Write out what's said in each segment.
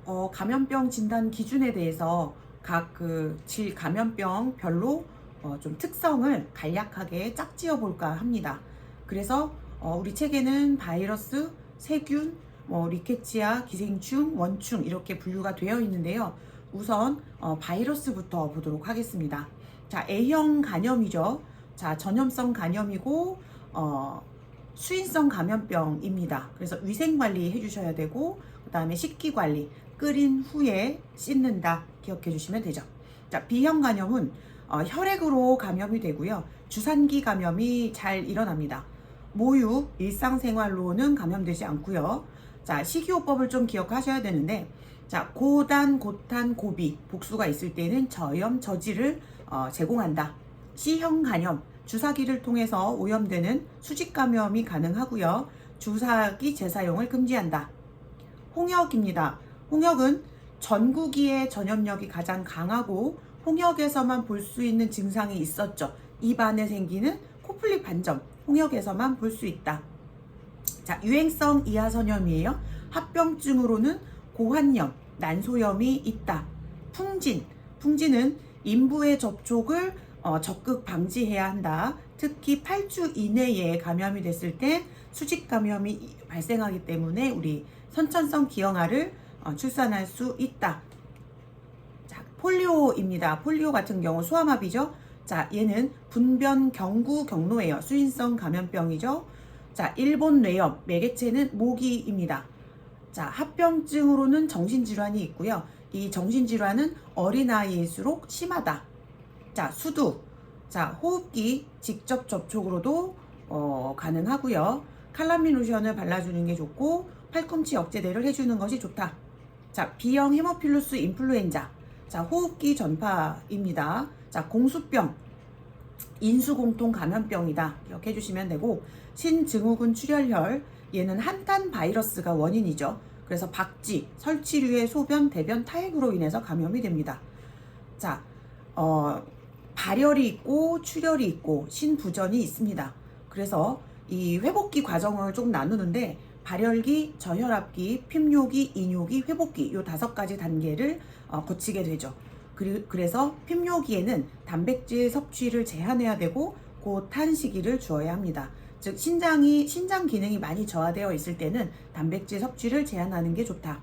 감염병 진단 기준에 대해서 각 그 질 감염병별로 좀 특성을 간략하게 짝지어 볼까 합니다. 그래서 우리 책에는 바이러스, 세균, 리케치아, 기생충, 원충 이렇게 분류가 되어 있는데요. 우선 바이러스부터 보도록 하겠습니다. 자, A형 간염이죠. 자, 전염성 간염이고 수인성 감염병입니다. 그래서 위생 관리 해주셔야 되고, 그 다음에 식기 관리, 끓인 후에 씻는다 기억해 주시면 되죠. 자, B형 간염은 혈액으로 감염이 되고요. 주산기 감염이 잘 일어납니다. 모유, 일상생활로는 감염되지 않고요. 자, 식이요법을 좀 기억하셔야 되는데, 자, 고단, 고탄, 고비, 복수가 있을 때는 저염, 저지를 제공한다. C형 간염, 주사기를 통해서 오염되는 수직 감염이 가능하고요. 주사기 재사용을 금지한다. 홍역입니다. 홍역은 전구기의 전염력이 가장 강하고 홍역에서만 볼 수 있는 증상이 있었죠. 입 안에 생기는 코플리 반점, 홍역에서만 볼 수 있다. 자, 유행성 이하선염이에요. 합병증으로는 고환염, 난소염이 있다. 풍진, 풍진은 인부의 접촉을 적극 방지해야 한다. 특히 8주 이내에 감염이 됐을 때 수직 감염이 발생하기 때문에 우리 선천성 기형아를 출산할 수 있다. 자, 폴리오입니다. 폴리오 같은 경우 소아마비죠. 자, 얘는 분변 경구 경로예요. 수인성 감염병이죠. 자, 일본 뇌염, 매개체는 모기입니다. 자, 합병증으로는 정신질환이 있고요. 이 정신질환은 어린아이일수록 심하다. 자, 수두. 자, 호흡기 직접 접촉으로도 가능하고요. 칼라민 로션을 발라주는 게 좋고 팔꿈치 억제대를 해주는 것이 좋다. 자, B형 헤모필루스 인플루엔자. 자, 호흡기 전파입니다. 자, 공수병. 인수공통 감염병이다. 기억해 주시면 되고, 신증후군 출혈혈. 얘는 한탄 바이러스가 원인이죠. 그래서 박쥐, 설치류의 소변, 대변 타액으로 인해서 감염이 됩니다. 자, 발열이 있고 출혈이 있고 신부전이 있습니다. 그래서 이 회복기 과정을 좀 나누는데 발열기, 저혈압기, 핍뇨기, 이뇨기, 회복기 요 5가지 단계를 거치게 되죠. 그래서 핍뇨기에는 단백질 섭취를 제한해야 되고 고탄 시기를 주어야 합니다. 즉 신장 기능이 많이 저하되어 있을 때는 단백질 섭취를 제한하는 게 좋다.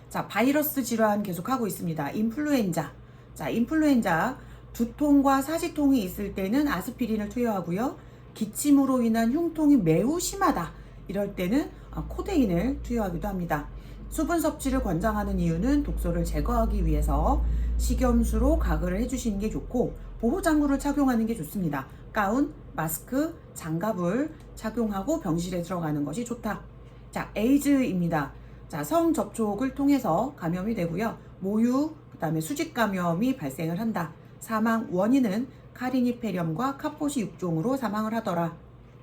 자, 바이러스 질환 계속하고 있습니다. 인플루엔자. 자, 인플루엔자 두통과 사지통이 있을 때는 아스피린을 투여하고요. 기침으로 인한 흉통이 매우 심하다. 이럴 때는 코데인을 투여하기도 합니다. 수분 섭취를 권장하는 이유는 독소를 제거하기 위해서 식염수로 가글을 해주시는 게 좋고 보호장구를 착용하는 게 좋습니다. 가운, 마스크, 장갑을 착용하고 병실에 들어가는 것이 좋다. 자, 에이즈입니다. 자, 성접촉을 통해서 감염이 되고요. 모유, 그 다음에 수직 감염이 발생을 한다. 사망 원인은 카리니페렴과 카포시 육종으로 사망을 하더라.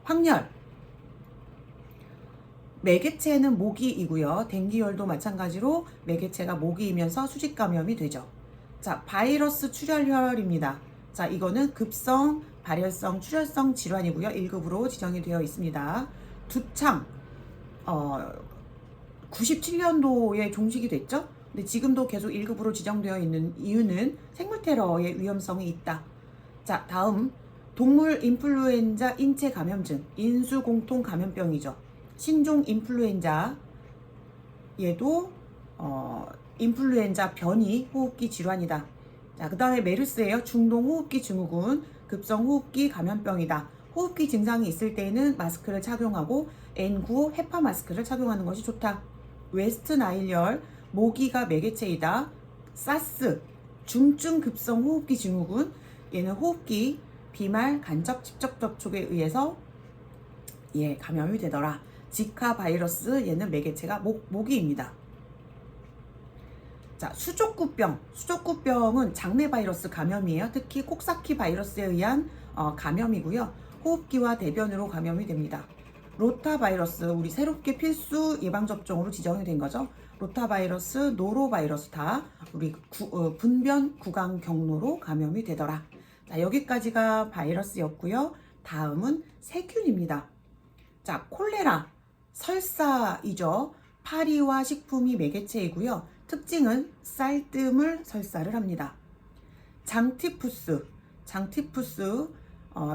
황열. 매개체는 모기이고요. 댕기열도 마찬가지로 매개체가 모기이면서 수직 감염이 되죠. 자, 바이러스 출혈혈입니다. 자, 이거는 급성, 발열성, 출혈성 질환이고요. 1급으로 지정이 되어 있습니다. 두창, 97년도에 종식이 됐죠. 근데 지금도 계속 1급으로 지정되어 있는 이유는 생물 테러의 위험성이 있다. 자, 다음 동물 인플루엔자 인체 감염증, 인수공통 감염병이죠. 신종 인플루엔자, 얘도 인플루엔자 변이 호흡기 질환이다. 자, 그 다음에 메르스예요. 중동 호흡기 증후군, 급성 호흡기 감염병이다. 호흡기 증상이 있을 때는 마스크를 착용하고 N95 헤파 마스크를 착용하는 것이 좋다. 웨스트 나일열, 모기가 매개체이다. 사스, 중증 급성 호흡기 증후군, 얘는 호흡기 비말 간접 직접 접촉에 의해서 감염이 되더라. 지카 바이러스, 얘는 매개체가 모기입니다. 자, 수족구병. 수족구병은 장내 바이러스 감염이에요. 특히 콕사키 바이러스에 의한 감염이고요. 호흡기와 대변으로 감염이 됩니다. 로타바이러스, 우리 새롭게 필수 예방접종으로 지정이 된 거죠. 로타바이러스, 노로바이러스 다 우리 분변 구강 경로로 감염이 되더라. 자, 여기까지가 바이러스였고요. 다음은 세균입니다. 자, 콜레라, 설사이죠. 파리와 식품이 매개체이고요. 특징은 쌀뜨물 설사를 합니다. 장티푸스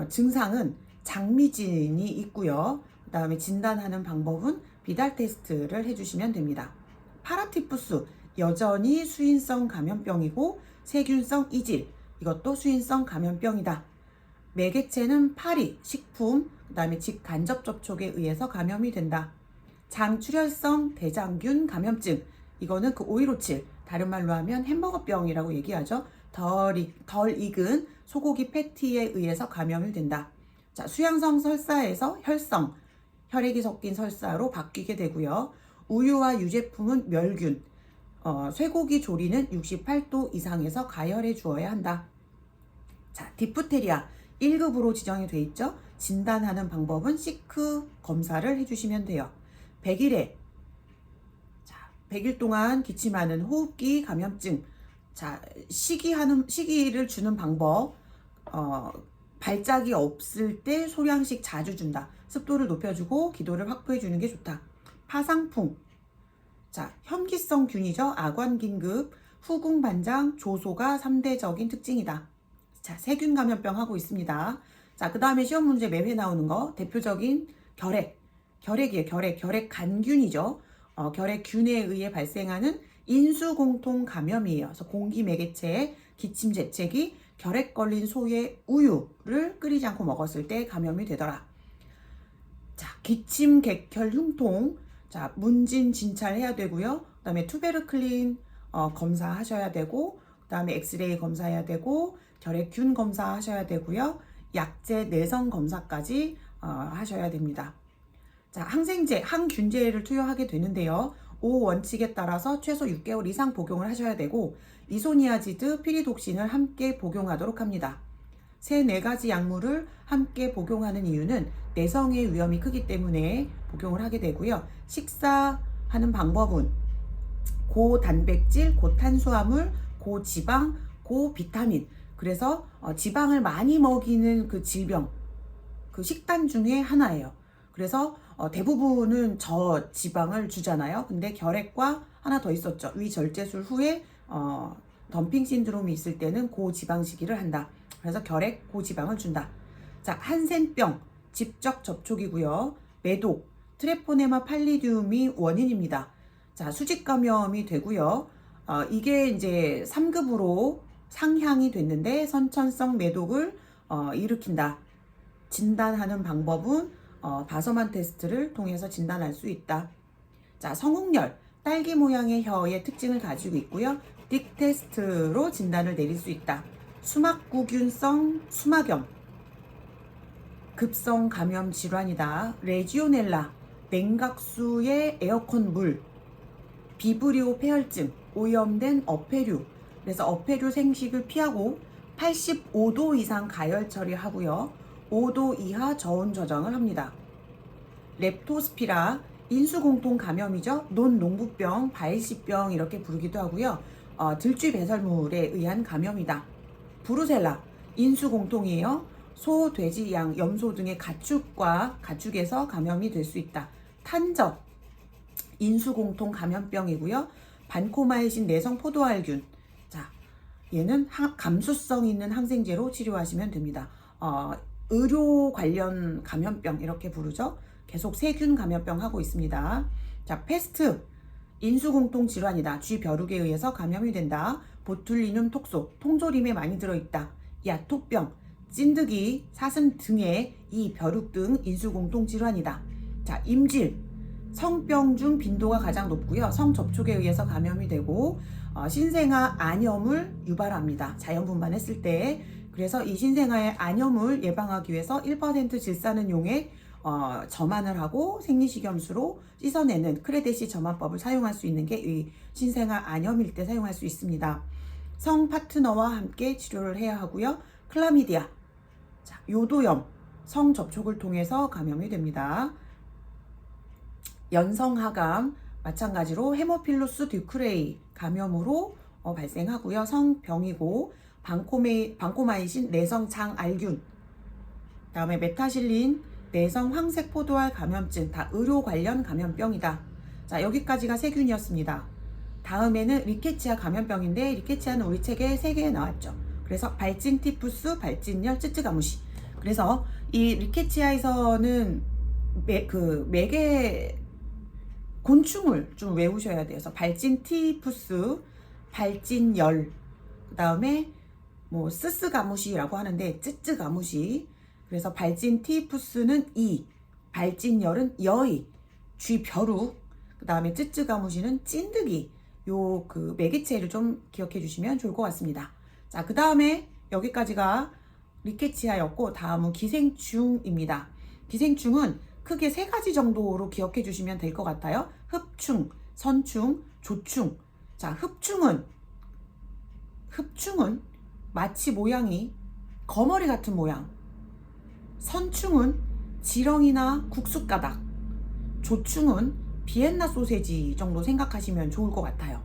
증상은 장미진이 있고요. 그 다음에 진단하는 방법은 비달 테스트를 해주시면 됩니다. 파라티푸스 여전히 수인성 감염병이고 세균성 이질, 이것도 수인성 감염병이다. 매개체는 파리, 식품, 그 다음에 직간접 접촉에 의해서 감염이 된다. 장출혈성 대장균 감염증, 이거는 그 5157, 다른 말로 하면 햄버거병이라고 얘기하죠. 덜 익은 소고기 패티에 의해서 감염이 된다. 자, 수양성 설사에서 혈성, 혈액이 섞인 설사로 바뀌게 되고요. 우유와 유제품은 멸균, 쇠고기 조리는 68도 이상에서 가열해 주어야 한다. 자, 디프테리아 1급으로 지정이 돼 있죠. 진단하는 방법은 시크 검사를 해주시면 돼요. 100일 동안 기침하는 호흡기 감염증. 자, 시기를 주는 방법. 발작이 없을 때 소량씩 자주 준다. 습도를 높여주고 기도를 확보해 주는 게 좋다. 파상풍. 자, 현기성 균이죠. 아관긴급, 후궁반장, 조소가 3대적인 특징이다. 자, 세균 감염병 하고 있습니다. 자, 그 다음에 시험 문제 매회 나오는 거 대표적인 결핵이에요. 결핵 간균이죠. 결핵균에 의해 발생하는 인수공통 감염이에요. 그래서 공기 매개체에 기침 재채기, 결핵 걸린 소의 우유를 끓이지 않고 먹었을 때 감염이 되더라. 자, 기침, 객혈, 흉통. 자, 문진 진찰해야 되고요. 그 다음에 투베르클린 검사하셔야 되고, 그 다음에 엑스레이 검사해야 되고, 결핵균 검사하셔야 되고요. 약제 내성 검사까지 하셔야 됩니다. 자, 항생제, 항균제를 투여하게 되는데요. 5원칙에 따라서 최소 6개월 이상 복용을 하셔야 되고, 이소니아지드, 피리독신을 함께 복용하도록 합니다. 세 4가지 약물을 함께 복용하는 이유는 내성의 위험이 크기 때문에 복용을 하게 되고요. 식사하는 방법은 고단백질, 고탄수화물, 고지방, 고비타민. 그래서 지방을 많이 먹이는 그 질병, 그 식단 중에 하나예요. 그래서 대부분은 저지방을 주잖아요. 근데 결핵과 하나 더 있었죠. 위절제술 후에 덤핑 신드롬이 있을 때는 고지방식이를 한다. 그래서 결핵, 고지방을 준다. 자, 한센병, 직접 접촉이고요. 매독, 트레포네마 팔리듐이 원인입니다. 자, 수직 감염이 되고요. 이게 이제 3급으로 상향이 됐는데 선천성 매독을 일으킨다. 진단하는 방법은 바서만 테스트를 통해서 진단할 수 있다. 자, 성홍열, 딸기 모양의 혀의 특징을 가지고 있고요. 딕 테스트로 진단을 내릴 수 있다. 수막구균성 수막염, 급성 감염 질환이다. 레지오넬라, 냉각수의 에어컨 물, 비브리오 폐혈증, 오염된 어패류. 그래서 어패류 생식을 피하고 85도 이상 가열 처리하고요. 5도 이하 저온 저장을 합니다. 렙토스피라, 인수공통 감염이죠. 논농부병, 바이시병 이렇게 부르기도 하고요. 들쥐 배설물에 의한 감염이다. 브루셀라, 인수공통이에요. 소, 돼지, 양, 염소 등의 가축에서 감염이 될 수 있다. 탄저, 인수공통 감염병이고요. 반코마이신 내성 포도알균. 자, 얘는 감수성 있는 항생제로 치료하시면 됩니다. 의료 관련 감염병 이렇게 부르죠. 계속 세균 감염병 하고 있습니다. 자, 패스트, 인수공통 질환이다. 쥐벼룩에 의해서 감염이 된다. 보툴리눔 톡소, 통조림에 많이 들어있다. 야토병, 찐득이, 사슴 등의 이 벼룩 등 인수공통 질환이다. 자, 임질, 성병 중 빈도가 가장 높고요. 성접촉에 의해서 감염이 되고 신생아 안염을 유발합니다. 자연분만했을 때. 그래서 이 신생아의 안염을 예방하기 위해서 1% 질산은 용액 점안을 하고 생리식염수로 씻어내는 크레데시 점안법을 사용할 수 있는 게 이 신생아 안염일 때 사용할 수 있습니다. 성 파트너와 함께 치료를 해야 하고요. 클라미디아, 자, 요도염, 성 접촉을 통해서 감염이 됩니다. 연성하감, 마찬가지로 헤모필로스 듀크레이 감염으로 발생하고요. 성병이고 방코마이신 내성장알균, 다음에 메타실린 내성 황색포도알 감염증, 다 의료 관련 감염병이다. 자, 여기까지가 세균이었습니다. 다음에는 리케치아 감염병인데 리케치아는 우리 책에 3개 나왔죠. 그래서 발진 티푸스, 발진열, 쯔쯔가무시. 그래서 이 리케치아에서는 매개 곤충을 좀 외우셔야 돼요. 그래서 발진 티푸스, 발진열, 그 다음에 뭐 스스가무시라고 하는데 쯔쯔가무시. 그래서 발진 티푸스는 이, 발진열은 여의, 쥐벼룩, 그 다음에 쯔쯔가무시는 찐득이. 요 그 매개체를 좀 기억해 주시면 좋을 것 같습니다. 자, 그 다음에 여기까지가 리케치아였고 다음은 기생충입니다. 기생충은 크게 3가지 정도로 기억해 주시면 될 것 같아요. 흡충, 선충, 조충. 자, 흡충은 마치 모양이 거머리 같은 모양. 선충은 지렁이나 국숫가닥. 조충은 비엔나 소세지 정도 생각하시면 좋을 것 같아요.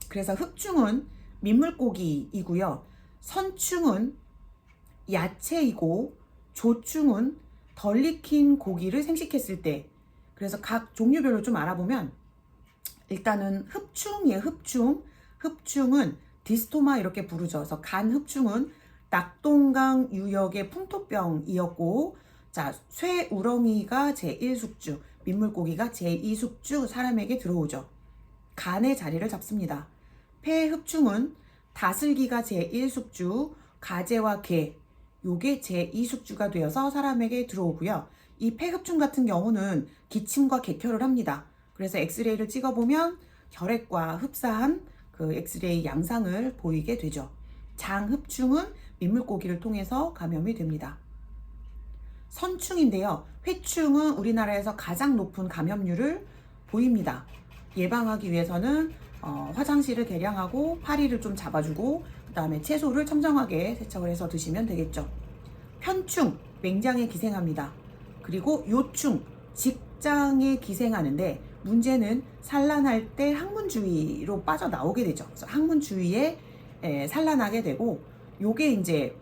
그래서 흡충은 민물고기이고요. 선충은 야채이고 조충은 덜 익힌 고기를 생식했을 때. 그래서 각 종류별로 좀 알아보면 일단은 흡충이에요. 흡충은 디스토마 이렇게 부르죠. 그래서 간 흡충은 낙동강 유역의 풍토병이었고, 자, 쇠우렁이가 제1숙주, 민물고기가 제2숙주 사람에게 들어오죠. 간의 자리를 잡습니다. 폐흡충은 다슬기가 제1숙주, 가재와 개, 요게 제2숙주가 되어서 사람에게 들어오고요. 이 폐흡충 같은 경우는 기침과 객혈을 합니다. 그래서 엑스레이를 찍어보면 혈액과 흡사한 그 엑스레이 양상을 보이게 되죠. 장흡충은 민물고기를 통해서 감염이 됩니다. 선충인데요. 회충은 우리나라에서 가장 높은 감염률을 보입니다. 예방하기 위해서는 화장실을 개량하고 파리를 좀 잡아주고 그 다음에 채소를 청정하게 세척을 해서 드시면 되겠죠. 편충, 맹장에 기생합니다. 그리고 요충, 직장에 기생하는데 문제는 산란할 때 항문 주위로 빠져나오게 되죠. 그래서 항문 주위에 산란하게 되고 요게 이제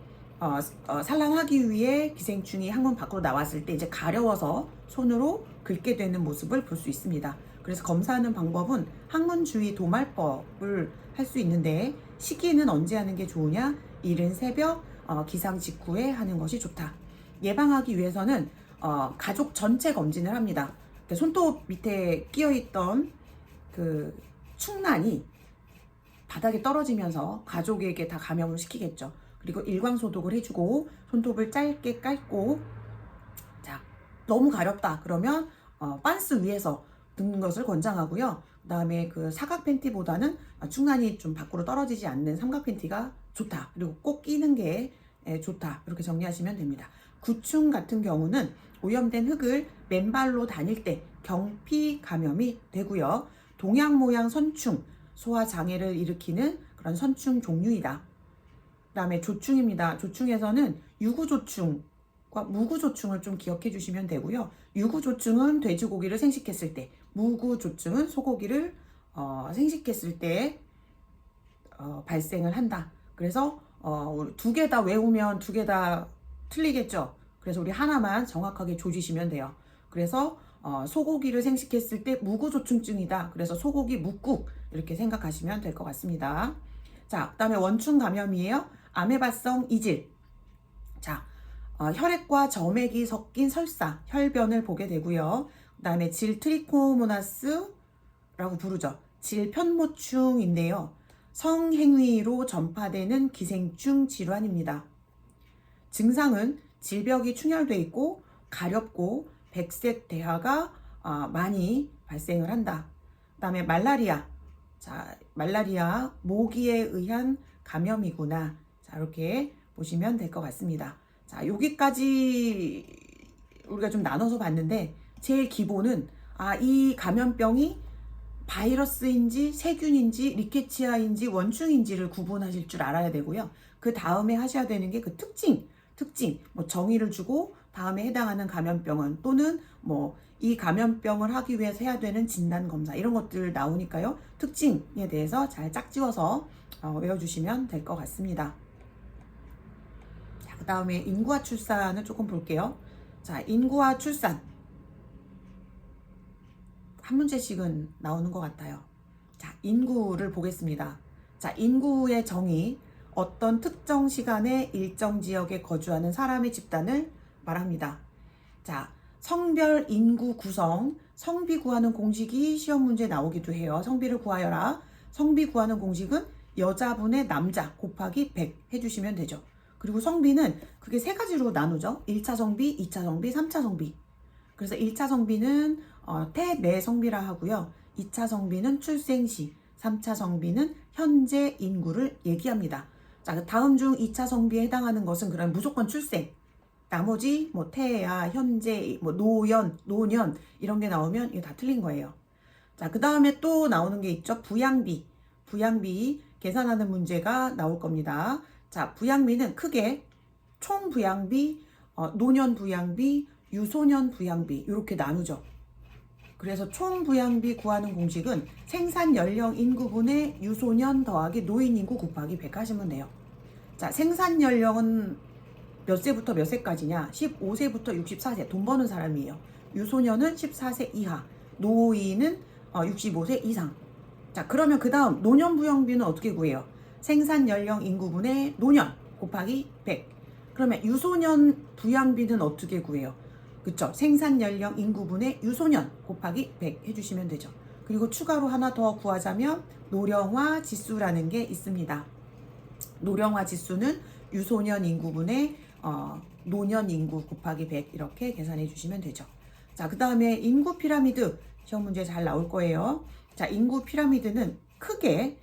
산란하기 위해 기생충이 항문 밖으로 나왔을 때 이제 가려워서 손으로 긁게 되는 모습을 볼 수 있습니다. 그래서 검사하는 방법은 항문 주위 도말법을 할 수 있는데 시기는 언제 하는 게 좋으냐? 이른 새벽 기상 직후에 하는 것이 좋다. 예방하기 위해서는 가족 전체 검진을 합니다. 손톱 밑에 끼어있던 그 충난이 바닥에 떨어지면서 가족에게 다 감염을 시키겠죠. 그리고 일광 소독을 해주고 손톱을 짧게 깔고, 자, 너무 가렵다 그러면 빤스 위에서 듣는 것을 권장하고요. 그 다음에 그 사각 팬티보다는 충난이 좀 밖으로 떨어지지 않는 삼각 팬티가 좋다. 그리고 꼭 끼는 게 좋다. 이렇게 정리하시면 됩니다. 구충 같은 경우는 오염된 흙을 맨발로 다닐 때 경피 감염이 되고요. 동양 모양 선충, 소화 장애를 일으키는 그런 선충 종류이다. 그 다음에 조충입니다. 조충에서는 유구조충과 무구조충을 좀 기억해 주시면 되고요. 유구조충은 돼지고기를 생식했을 때, 무구조충은 소고기를 생식했을 때 발생을 한다. 그래서 2개 다 외우면 2개 다 틀리겠죠. 그래서 우리 하나만 정확하게 조지시면 돼요. 그래서 소고기를 생식했을 때 무구조충증이다. 그래서 소고기 묵국 이렇게 생각하시면 될 것 같습니다. 자, 그 다음에 원충 감염이에요. 아메바성 이질. 자, 혈액과 점액이 섞인 설사, 혈변을 보게 되고요. 그 다음에 질 트리코모나스라고 부르죠. 질 편모충인데요. 성행위로 전파되는 기생충 질환입니다. 증상은 질벽이 충혈되어 있고 가렵고 백색 대하가 많이 발생을 한다. 그 다음에 말라리아. 자, 말라리아 모기에 의한 감염이구나. 자, 이렇게 보시면 될 것 같습니다. 자, 여기까지 우리가 좀 나눠서 봤는데 제일 기본은 이 감염병이 바이러스인지 세균인지 리케치아인지 원충인지를 구분하실 줄 알아야 되고요. 그 다음에 하셔야 되는 게 그 특징, 뭐 정의를 주고 다음에 해당하는 감염병은 또는 뭐 이 감염병을 하기 위해서 해야 되는 진단 검사 이런 것들 나오니까요. 특징에 대해서 잘 짝지어서 외워주시면 될 것 같습니다. 자, 그 다음에 인구와 출산을 조금 볼게요. 자, 인구와 출산 한 문제씩은 나오는 것 같아요. 자, 인구를 보겠습니다. 자, 인구의 정의, 어떤 특정 시간에 일정 지역에 거주하는 사람의 집단을 말합니다. 자, 성별 인구 구성, 성비 구하는 공식이 시험 문제에 나오기도 해요. 성비를 구하여라. 성비 구하는 공식은 여자분의 남자 곱하기 100 해주시면 되죠. 그리고 성비는 그게 세 가지로 나누죠. 1차 성비, 2차 성비, 3차 성비. 그래서 1차 성비는 태내 성비라 하고요. 2차 성비는 출생 시, 3차 성비는 현재 인구를 얘기합니다. 자, 다음 중 2차 성비에 해당하는 것은 그럼 무조건 출생. 나머지 뭐 태아, 현재, 뭐 노연, 노년 이런 게 나오면 이거 다 틀린 거예요. 자, 그 다음에 또 나오는 게 있죠. 부양비. 부양비 계산하는 문제가 나올 겁니다. 자, 부양비는 크게 총 부양비, 노년 부양비, 유소년 부양비 이렇게 나누죠. 그래서 총 부양비 구하는 공식은 생산 연령 인구분의 유소년 더하기 노인 인구 곱하기 100 하시면 돼요. 자, 생산 연령은 몇 세부터 몇 세까지냐? 15세부터 64세 돈 버는 사람이에요. 유소년은 14세 이하, 노인은 65세 이상. 자, 그러면 그 다음 노년 부양비는 어떻게 구해요? 생산 연령 인구분의 노년 곱하기 100. 그러면 유소년 부양비는 어떻게 구해요? 그쵸? 생산 연령 인구분의 유소년 곱하기 100 해주시면 되죠. 그리고 추가로 하나 더 구하자면 노령화 지수라는 게 있습니다. 노령화 지수는 유소년 인구분의 노년 인구 곱하기 100 이렇게 계산해 주시면 되죠. 자, 그 다음에 인구 피라미드 시험 문제 잘 나올 거예요. 자, 인구 피라미드는 크게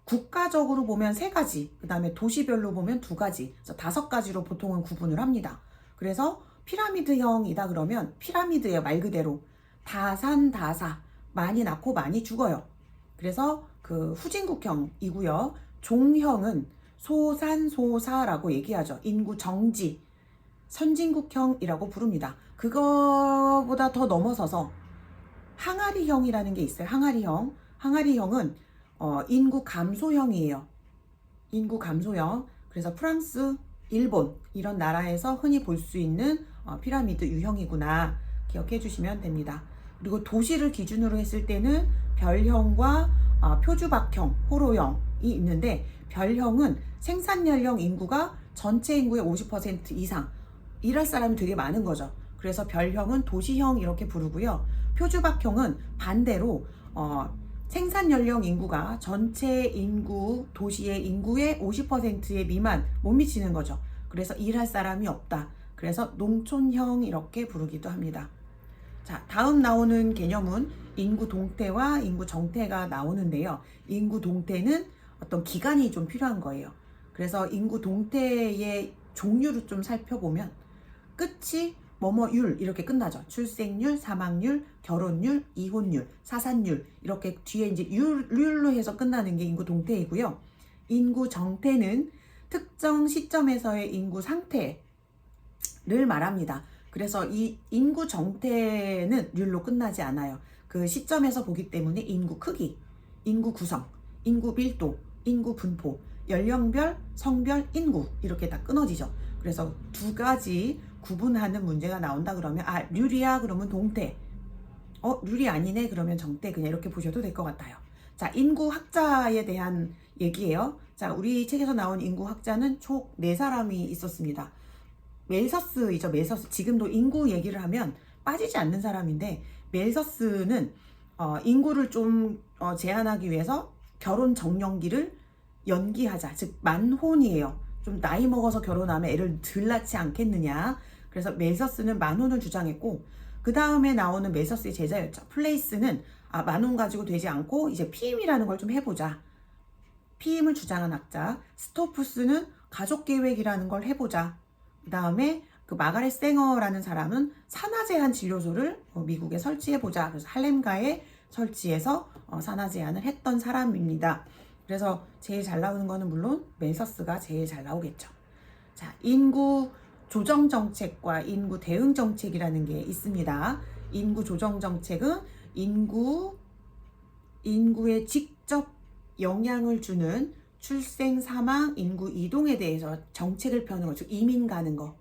국가적으로 보면 3가지, 그 다음에 도시별로 보면 2가지, 그래서 5가지로 보통은 구분을 합니다. 그래서 피라미드형이다 그러면 피라미드예요. 말 그대로 다산다사, 많이 낳고 많이 죽어요. 그래서 그 후진국형이고요. 종형은 소산소사라고 얘기하죠. 인구 정지, 선진국형이라고 부릅니다. 그거보다 더 넘어서서 항아리형이라는 게 있어요. 항아리형. 항아리형은 인구 감소형이에요. 인구 감소형. 그래서 프랑스, 일본 이런 나라에서 흔히 볼 수 있는 피라미드 유형이구나 기억해 주시면 됩니다. 그리고 도시를 기준으로 했을 때는 별형과 표주박형, 호로형이 있는데 별형은 생산 연령 인구가 전체 인구의 50% 이상 일할 사람이 되게 많은 거죠. 그래서 별형은 도시형 이렇게 부르고요. 표주박형은 반대로 생산 연령 인구가 전체 인구, 도시의 인구의 50%의 미만 못 미치는 거죠. 그래서 일할 사람이 없다. 그래서 농촌형 이렇게 부르기도 합니다. 자, 다음 나오는 개념은 인구 동태와 인구 정태가 나오는데요. 인구 동태는 어떤 기간이 좀 필요한 거예요. 그래서 인구 동태의 종류를 좀 살펴보면 끝이 뭐뭐율 이렇게 끝나죠. 출생률, 사망률, 결혼율, 이혼율, 사산율 이렇게 뒤에 이제 율로 해서 끝나는 게 인구 동태이고요. 인구 정태는 특정 시점에서의 인구 상태를 말합니다. 그래서 이 인구 정태는 율로 끝나지 않아요. 그 시점에서 보기 때문에 인구 크기, 인구 구성, 인구 밀도, 인구 분포, 연령별, 성별, 인구 이렇게 다 끊어지죠. 그래서 2가지 구분하는 문제가 나온다 그러면 률이야 그러면 동태, 률이 아니네 그러면 정태, 그냥 이렇게 보셔도 될 것 같아요. 자, 인구 학자에 대한 얘기예요. 자, 우리 책에서 나온 인구 학자는 총 4사람이 있었습니다. 멜서스이죠. 멜서스. 지금도 인구 얘기를 하면 빠지지 않는 사람인데 멜서스는 인구를 좀 제한하기 위해서 결혼 적령기를 연기하자, 즉 만혼이에요. 좀 나이 먹어서 결혼하면 애를 덜 낳지 않겠느냐. 그래서 멜서스는 만혼을 주장했고, 그 다음에 나오는 멜서스의 제자였죠. 플레이스는 만혼 가지고 되지 않고 이제 피임이라는 걸 좀 해보자. 피임을 주장한 학자. 스토프스는 가족 계획이라는 걸 해보자. 그 다음에 그 마가렛 쌩어라는 사람은 산화 제한 진료소를 미국에 설치해보자. 그래서 할렘가에 설치해서 산화 제한을 했던 사람입니다. 그래서 제일 잘 나오는 거는 물론 멜서스가 제일 잘 나오겠죠. 자, 인구 조정 정책과 인구 대응 정책이라는 게 있습니다. 인구 조정 정책은 인구에 직접 영향을 주는 출생, 사망, 인구 이동에 대해서 정책을 펴는 거, 즉 이민 가는 거,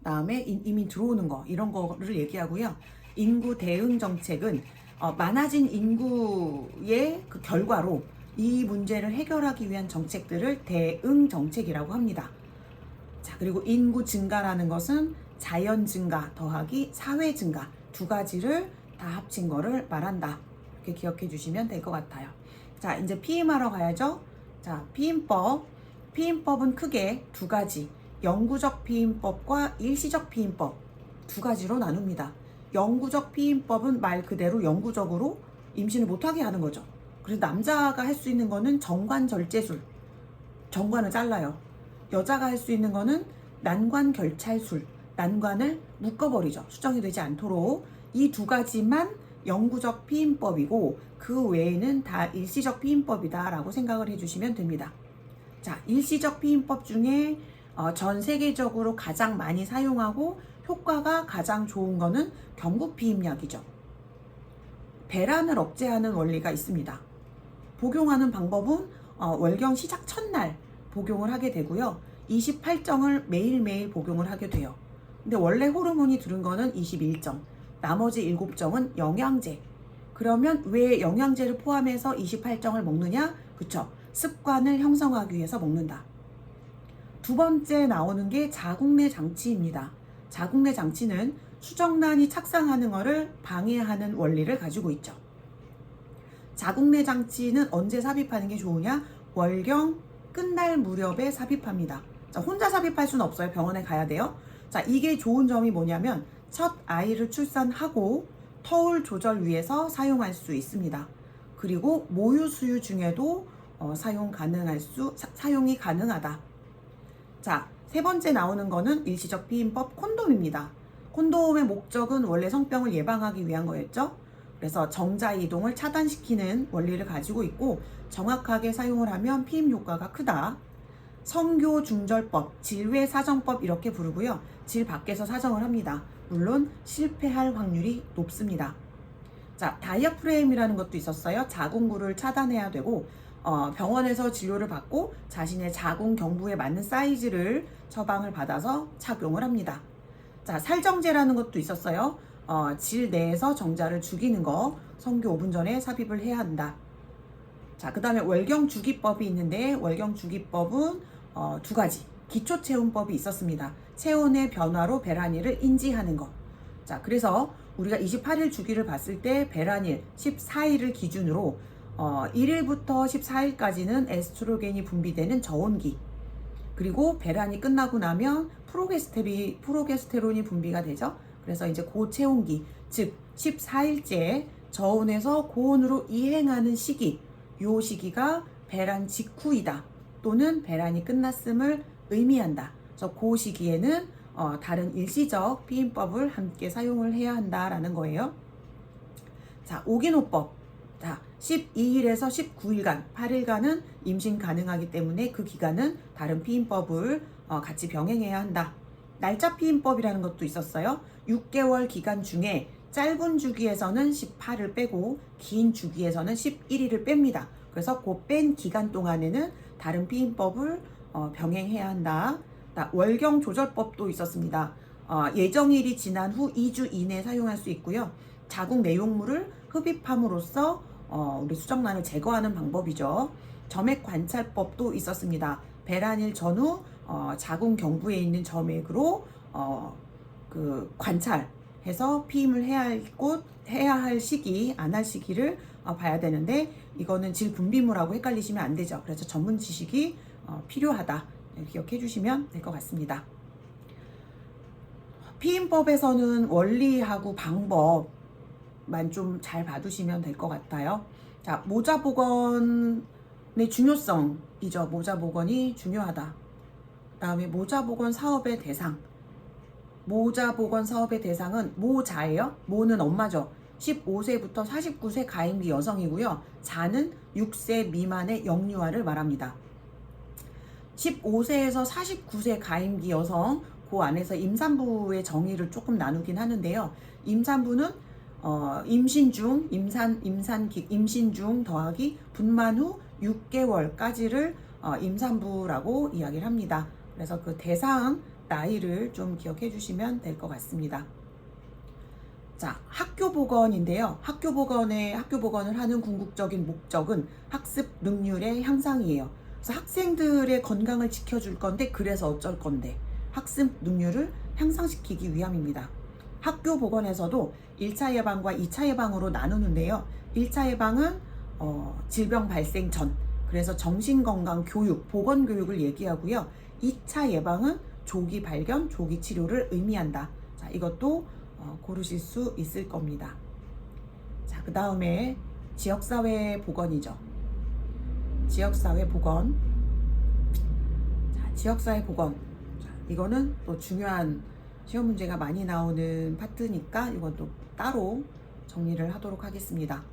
다음에 이민 들어오는 거 이런 거를 얘기하고요. 인구 대응 정책은 많아진 인구의 그 결과로 이 문제를 해결하기 위한 정책들을 대응 정책이라고 합니다. 자, 그리고 인구 증가라는 것은 자연 증가 더하기 사회 증가 두 가지를 다 합친 거를 말한다. 이렇게 기억해 주시면 될 것 같아요. 자, 이제 피임하러 가야죠. 자, 피임법. 피임법은 크게 두 가지. 영구적 피임법과 일시적 피임법 두 가지로 나눕니다. 영구적 피임법은 말 그대로 영구적으로 임신을 못하게 하는 거죠. 그래서 남자가 할 수 있는 거는 정관절제술, 정관을 잘라요. 여자가 할 수 있는 거는 난관결찰술, 난관을 묶어버리죠. 수정이 되지 않도록. 이 두 가지만 영구적 피임법이고 그 외에는 다 일시적 피임법이다 라고 생각을 해주시면 됩니다. 자, 일시적 피임법 중에 전 세계적으로 가장 많이 사용하고 효과가 가장 좋은 거는 경구피임약이죠. 배란을 억제하는 원리가 있습니다. 복용하는 방법은 월경 시작 첫날 복용을 하게 되고요. 28정을 매일매일 복용을 하게 돼요. 근데 원래 호르몬이 들은 거는 21정, 나머지 7정은 영양제. 그러면 왜 영양제를 포함해서 28정을 먹느냐? 그쵸? 습관을 형성하기 위해서 먹는다. 두 번째 나오는 게 자궁내 장치입니다. 자궁내 장치는 수정란이 착상하는 것을 방해하는 원리를 가지고 있죠. 자궁내 장치는 언제 삽입하는 게 좋으냐? 월경 끝날 무렵에 삽입합니다. 자, 혼자 삽입할 수는 없어요. 병원에 가야 돼요. 자, 이게 좋은 점이 뭐냐면 첫 아이를 출산하고 터울 조절 위해서 사용할 수 있습니다. 그리고 모유 수유 중에도 사용이 가능하다. 자, 세 번째 나오는 거는 일시적 피임법 콘돔입니다. 콘돔의 목적은 원래 성병을 예방하기 위한 거였죠. 그래서 정자 이동을 차단시키는 원리를 가지고 있고 정확하게 사용을 하면 피임 효과가 크다. 성교 중절법, 질외 사정법 이렇게 부르고요. 질 밖에서 사정을 합니다. 물론 실패할 확률이 높습니다. 자, 다이아프레임이라는 것도 있었어요. 자궁구를 차단해야 되고 병원에서 진료를 받고 자신의 자궁 경부에 맞는 사이즈를 처방을 받아서 착용을 합니다. 자, 살정제라는 것도 있었어요. 질 내에서 정자를 죽이는 거 성교 5분 전에 삽입을 해야 한다. 자, 그 다음에 월경주기법이 있는데 월경주기법은 두 가지 기초체온법이 있었습니다. 체온의 변화로 배란일을 인지하는 것. 자, 그래서 우리가 28일 주기를 봤을 때 배란일 14일을 기준으로 1일부터 14일까지는 에스트로겐이 분비되는 저온기, 그리고 배란이 끝나고 나면 프로게스테론이 분비가 되죠. 그래서 이제 고체온기, 즉 14일째 저온에서 고온으로 이행하는 시기, 요 시기가 배란 직후이다 또는 배란이 끝났음을 의미한다. 그래서 그 시기에는 다른 일시적 피임법을 함께 사용을 해야 한다라는 거예요. 자, 오기노법. 자, 12일에서 19일간, 8일간은 임신 가능하기 때문에 그 기간은 다른 피임법을 같이 병행해야 한다. 날짜 피임법이라는 것도 있었어요. 6개월 기간 중에 짧은 주기에서는 18을 빼고 긴 주기에서는 11일을 뺍니다. 그래서 그 뺀 기간 동안에는 다른 피임법을 병행해야 한다. 월경 조절법도 있었습니다. 예정일이 지난 후 2주 이내에 사용할 수 있고요. 자궁 내용물을 흡입함으로써 우리 수정란을 제거하는 방법이죠. 점액 관찰법도 있었습니다. 배란일 전후 자궁 경부에 있는 점액으로 그 관찰해서 피임을 해야 할 시기, 안 할 시기를 봐야 되는데 이거는 질분비물하고 헷갈리시면 안 되죠. 그래서 전문 지식이 필요하다. 기억해 주시면 될 것 같습니다. 피임법에서는 원리하고 방법만 좀 잘 봐두시면 될 것 같아요. 자, 모자보건의 중요성이죠. 모자보건이 중요하다. 다음에 모자보건 사업의 대상. 모자보건 사업의 대상은 모자예요. 모는 엄마죠. 15세부터 49세 가임기 여성이고요. 자는 6세 미만의 영유아를 말합니다. 15세에서 49세 가임기 여성, 그 안에서 임산부의 정의를 조금 나누긴 하는데요. 임산부는 임신 중 더하기 분만 후 6개월까지를 임산부라고 이야기를 합니다. 그래서 그 대상 나이를 좀 기억해 주시면 될 것 같습니다. 자, 학교 보건인데요. 학교 보건을 하는 궁극적인 목적은 학습 능률의 향상이에요. 그래서 학생들의 건강을 지켜줄 건데, 그래서 어쩔 건데, 학습 능률을 향상시키기 위함입니다. 학교 보건에서도 1차 예방과 2차 예방으로 나누는데요. 1차 예방은 질병 발생 전, 그래서 정신건강 교육, 보건교육을 얘기하고요. 2차 예방은 조기 발견, 조기 치료를 의미한다. 자, 이것도 고르실 수 있을 겁니다. 자, 그 다음에 지역사회 보건이죠. 지역사회 보건. 자, 지역사회 보건. 자, 이거는 또 중요한 시험 문제가 많이 나오는 파트니까 이건 또 따로 정리를 하도록 하겠습니다.